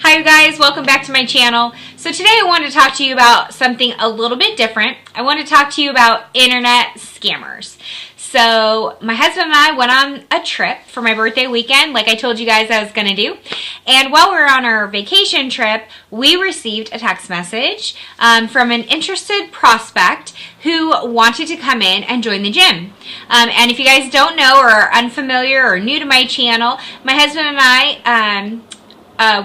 Hi you guys, welcome back to my channel. So today I want to talk to you about something a little bit different. I want to talk to you about internet scammers. So my husband and I went on a trip for my birthday weekend, like I told you guys I was going to do. And while we were on our vacation trip, we received a text message from an interested prospect who wanted to come in and join the gym. And if you guys don't know or are unfamiliar or new to my channel, my husband and I,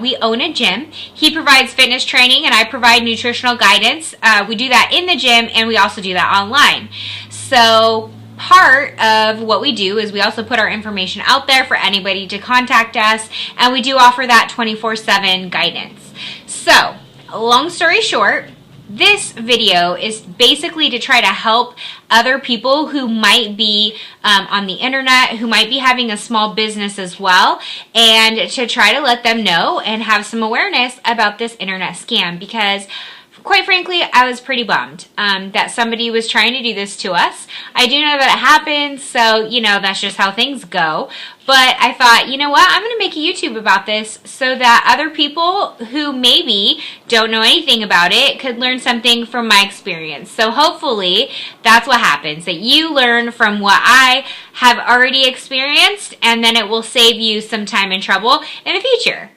we own a gym. He provides fitness training and I provide nutritional guidance. We do that in the gym and we also do that online. So part of what we do is we also put our information out there for anybody to contact us, and we do offer that 24/7 guidance. So, long story short, this video is basically to try to help other people who might be on the internet, who might be having a small business as well, and to try to let them know and have some awareness about this internet scam, because quite frankly, I was pretty bummed that somebody was trying to do this to us. I do know that it happens, so, you know, that's just how things go. But I thought, you know what, I'm going to make a YouTube about this so that other people who maybe don't know anything about it could learn something from my experience. So hopefully that's what happens, that you learn from what I have already experienced, and then it will save you some time and trouble in the future.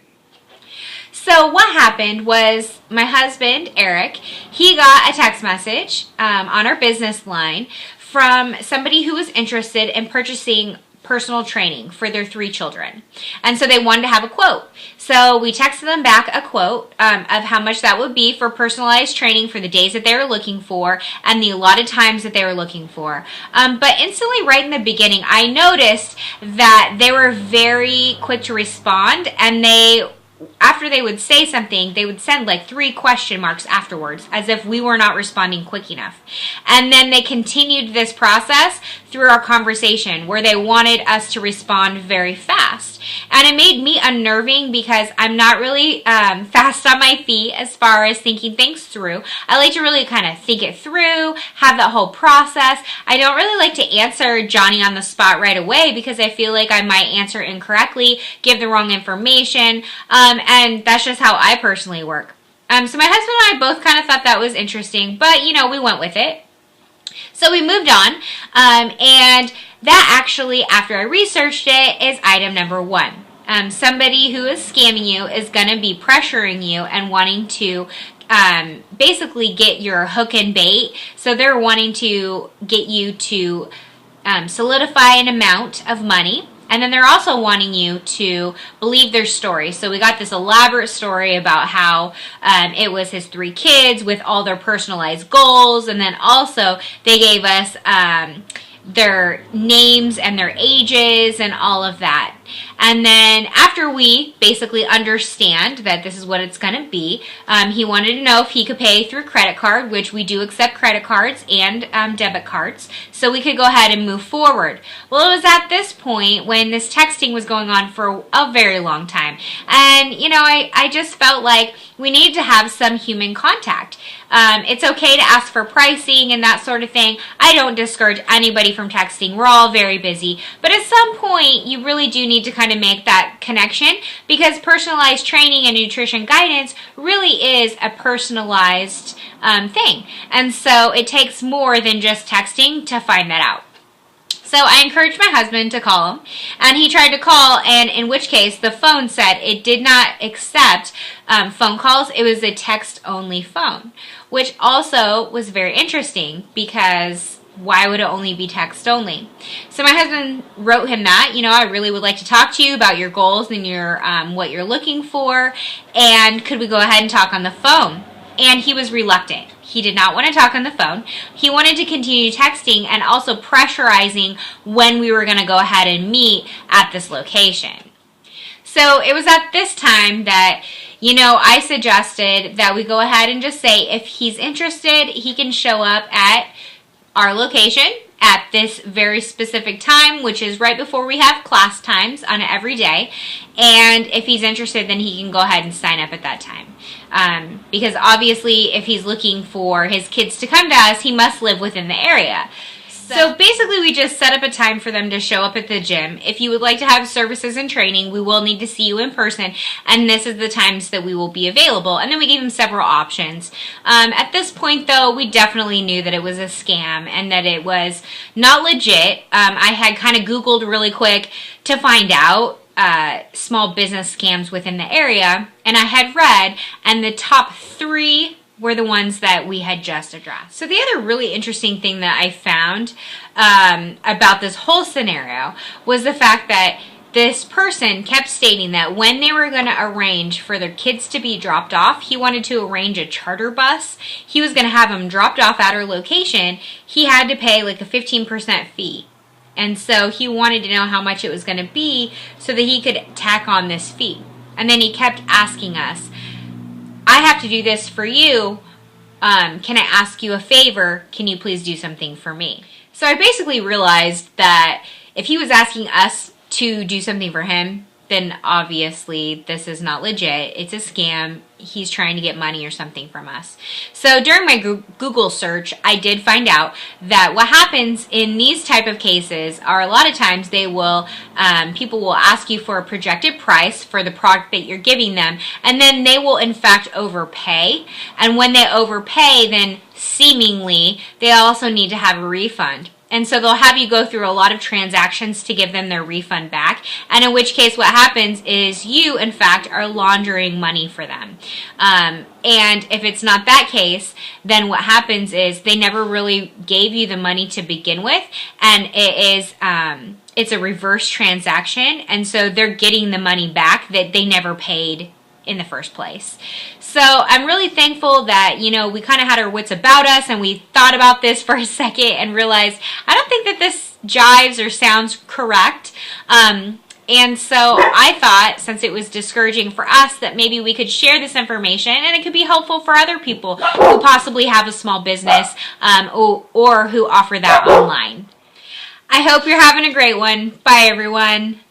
So what happened was my husband, Eric, he got a text message on our business line from somebody who was interested in purchasing personal training for their 3 children. And so they wanted to have a quote. So we texted them back a quote of how much that would be for personalized training for the days that they were looking for and the allotted times that they were looking for. But instantly right in the beginning, I noticed that they were very quick to respond, and after they would say something, they would send like 3 question marks afterwards, as if we were not responding quick enough. And then they continued this process through our conversation where they wanted us to respond very fast. And it made me unnerving because I'm not really fast on my feet as far as thinking things through. I like to really kind of think it through, have that whole process. I don't really like to answer Johnny on the spot right away because I feel like I might answer incorrectly, give the wrong information, and that's just how I personally work. So my husband and I both kind of thought that was interesting, but you know, we went with it. So we moved on, and that actually, after I researched it, is item number 1. Somebody who is scamming you is going to be pressuring you and wanting to basically get your hook and bait. So they're wanting to get you to solidify an amount of money. And then they're also wanting you to believe their story. So we got this elaborate story about how it was his 3 kids with all their personalized goals. And then also they gave us their names and their ages and all of that. And then after we basically understand that this is what it's going to be, he wanted to know if he could pay through credit card, which we do accept credit cards and debit cards, so we could go ahead and move forward. Well, it was at this point when this texting was going on for a very long time. And, you know, I just felt like we needed to have some human contact. It's okay to ask for pricing and that sort of thing. I don't discourage anybody from texting. We're all very busy. But at some point, you really do need to kind of make that connection, because personalized training and nutrition guidance really is a personalized thing. And so it takes more than just texting to find that out. So I encouraged my husband to call him, and he tried to call, and in which case the phone said it did not accept phone calls. It was a text-only phone, which also was very interesting because why would it only be text only? So my husband wrote him that, you know, I really would like to talk to you about your goals and your what you're looking for, and could we go ahead and talk on the phone? And he was reluctant. He did not want to talk on the phone. He wanted to continue texting and also pressurizing when we were going to go ahead and meet at this location. So it was at this time that, you know, I suggested that we go ahead and just say if he's interested, he can show up at our location at this very specific time, which is right before we have class times on every day. And if he's interested, then he can go ahead and sign up at that time. Because obviously, if he's looking for his kids to come to us, he must live within the area. So basically we just set up a time for them to show up at the gym. If you would like to have services and training, we will need to see you in person, and this is the times that we will be available. And then we gave them several options. At this point though, we definitely knew that it was a scam and that it was not legit. I had kind of Googled really quick to find out small business scams within the area, and I had read, and the top 3 were the ones that we had just addressed. So the other really interesting thing that I found about this whole scenario was the fact that this person kept stating that when they were going to arrange for their kids to be dropped off, he wanted to arrange a charter bus. He was going to have them dropped off at our location. He had to pay like a 15% fee. And so he wanted to know how much it was going to be so that he could tack on this fee. And then he kept asking us, I have to do this for you. Can I ask you a favor? Can you please do something for me? So I basically realized that if he was asking us to do something for him, then obviously this is not legit. It's a scam. He's trying to get money or something from us. So during my Google search, I did find out that what happens in these type of cases are a lot of times they will, people will ask you for a projected price for the product that you're giving them, and then they will in fact overpay. And when they overpay, then seemingly they also need to have a refund. And so they'll have you go through a lot of transactions to give them their refund back. And in which case what happens is you, in fact, are laundering money for them. And if it's not that case, then what happens is they never really gave you the money to begin with. And it is, it's a reverse transaction. And so they're getting the money back that they never paid in the first place. So I'm really thankful that, you know, we kind of had our wits about us and we thought about this for a second and realized, I don't think that this jives or sounds correct. And so I thought, since it was discouraging for us, that maybe we could share this information and it could be helpful for other people who possibly have a small business or who offer that online. I hope you're having a great one. Bye, everyone.